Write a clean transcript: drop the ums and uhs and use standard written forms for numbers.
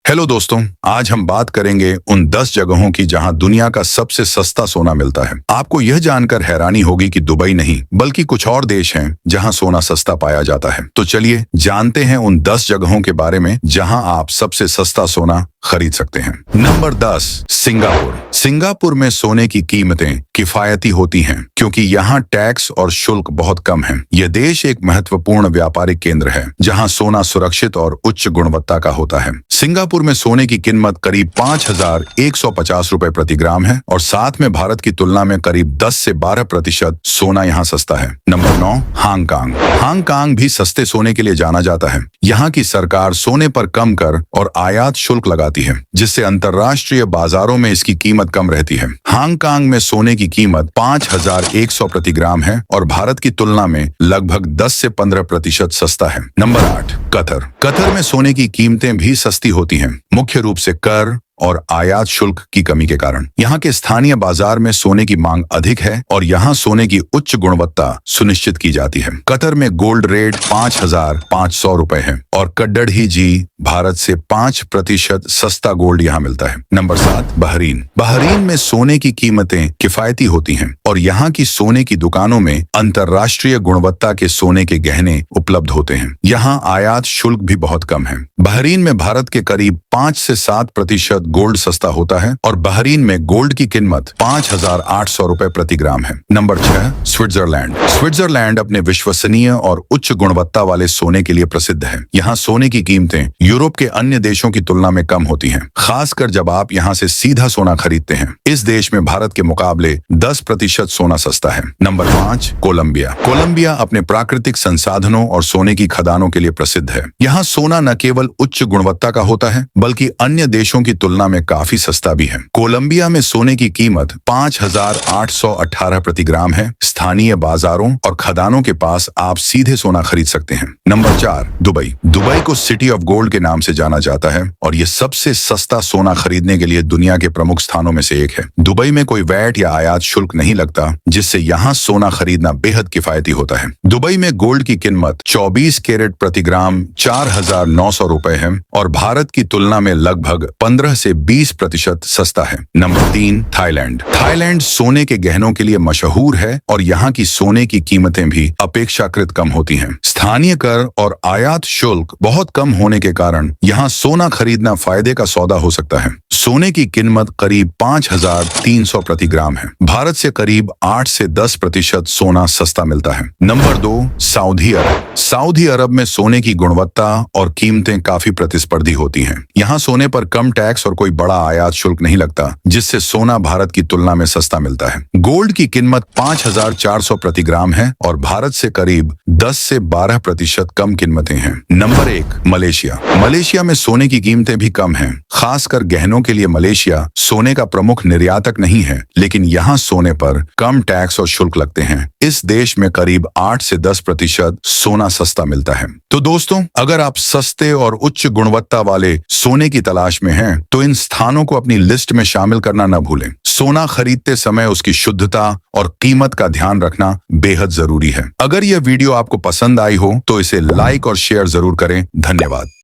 Hello दोस्तों, आज हम बात करेंगे उन 10 जगहों की जहां दुनिया का सबसे सस्ता सोना मिलता है। आपको यह जानकर हैरानी होगी कि दुबई नहीं बल्कि कुछ और देश हैं जहां सोना सस्ता पाया जाता है। तो चलिए जानते हैं उन 10 जगहों के बारे में जहां आप सबसे सस्ता सोना खरीद सकते हैं। Number 10, Singapore. सिंगापुर में सोने की कीमतें किफायती होती हैं क्योंकि यहाँ टैक्स और शुल्क बहुत कम है। यह देश एक महत्वपूर्ण व्यापारिक केंद्र है जहाँ सोना सुरक्षित और उच्च गुणवत्ता का होता है। सिंगापुर में सोने की कीमत करीब 5,150 रुपए प्रति ग्राम है और साथ में भारत की तुलना में करीब 10 से 12% सोना यहाँ सस्ता है। Number 9, Hong Kong. हांगकांग भी सस्ते सोने के लिए जाना जाता है। यहाँ की सरकार सोने पर कम कर और आयात शुल्क लगाती है, जिससे अंतर्राष्ट्रीय बाजारों में इसकी कीमत कम रहती है। हांगकांग में सोने की कीमत 5,100 प्रति ग्राम है और भारत की तुलना में लगभग 10 से 15% सस्ता है। Number 8, Qatar. कतर में सोने की कीमतें भी सस्ती होती हैं, मुख्य रूप से कर और आयात शुल्क की कमी के कारण। यहाँ के स्थानीय बाजार में सोने की मांग अधिक है और यहाँ सोने की उच्च गुणवत्ता सुनिश्चित की जाती है। कतर में गोल्ड रेट 5,500 रुपए है और कड्डड़ी जी भारत से 5% सस्ता गोल्ड यहाँ मिलता है। Number 7, Bahrain. बहरीन में सोने की कीमतें किफायती होती हैं और यहाँ की सोने की दुकानों में अंतर्राष्ट्रीय गुणवत्ता के सोने के गहने उपलब्ध होते हैं। यहाँ आयात शुल्क भी बहुत कम है। बहरीन में भारत के करीब 5 से 7% गोल्ड सस्ता होता है और बहरीन में गोल्ड की कीमत 5,800 रुपए प्रति ग्राम है। Number 6, Switzerland. स्विट्जरलैंड अपने विश्वसनीय और उच्च गुणवत्ता वाले सोने के लिए प्रसिद्ध है। यहाँ सोने की कीमतें यूरोप के अन्य देशों की तुलना में कम होती हैं, खासकर जब आप यहाँ से सीधा सोना खरीदते हैं। इस देश में भारत के मुकाबले 10% सोना सस्ता है। Number 5, Colombia. कोलंबिया अपने प्राकृतिक संसाधनों और सोने की खदानों के लिए प्रसिद्ध है। यहाँ सोना न केवल उच्च गुणवत्ता का होता है बल्कि अन्य देशों की तुलना में काफी सस्ता भी है। कोलंबिया में सोने की कीमत 5,818 प्रति ग्राम है। स्थानीय बाजारों और खदानों के पास आप सीधे सोना खरीद सकते हैं। Number 4, Dubai. दुबई को सिटी ऑफ गोल्ड के नाम से जाना जाता है और यह सबसे सस्ता सोना खरीदने के लिए दुनिया के प्रमुख स्थानों में से एक है। दुबई में कोई वैट या आयात शुल्क नहीं लगता, जिससे यहाँ सोना खरीदना बेहद किफायती होता है। दुबई में गोल्ड की कीमत 24 कैरेट प्रति ग्राम 4,900 रुपए है और भारत की तुलना में लगभग 15 से 20% सस्ता है। Number 3, Thailand. थाईलैंड सोने के गहनों के लिए मशहूर है और यहाँ की सोने की कीमतें भी अपेक्षाकृत कम होती हैं। स्थानीय कर और आयात शुल्क बहुत कम होने के कारण यहाँ सोना खरीदना फायदे का सौदा हो सकता है। सोने की कीमत करीब 5,300 प्रति ग्राम है। भारत से करीब 8 से 10% सोना सस्ता मिलता है। नंबर 2, सऊदी अरब। सऊदी अरब में सोने की गुणवत्ता और कीमतें काफी प्रतिस्पर्धी होती हैं। यहाँ सोने पर कम टैक्स और कोई बड़ा आयात शुल्क नहीं लगता, जिससे सोना भारत की तुलना में सस्ता मिलता है। गोल्ड की कीमत 5,400 प्रति ग्राम है और भारत से करीब 10 से 12% कम कीमतें हैं। Number 1, Malaysia. मलेशिया में सोने की कीमतें भी कम हैं। खासकर गहनों के लिए मलेशिया सोने का प्रमुख निर्यातक नहीं है, लेकिन यहाँ सोने पर कम टैक्स और शुल्क लगते हैं। इस देश में करीब 8 से 10% सोना सस्ता मिलता है। तो दोस्तों, अगर आप सस्ते और उच्च गुणवत्ता वाले सोने की तलाश में हैं, तो इन स्थानों को अपनी लिस्ट में शामिल करना न भूलें। सोना खरीदते समय उसकी शुद्धता और कीमत का ध्यान रखना बेहद जरूरी है। अगर यह वीडियो आपको पसंद आई हो तो इसे लाइक और शेयर जरूर करें। धन्यवाद।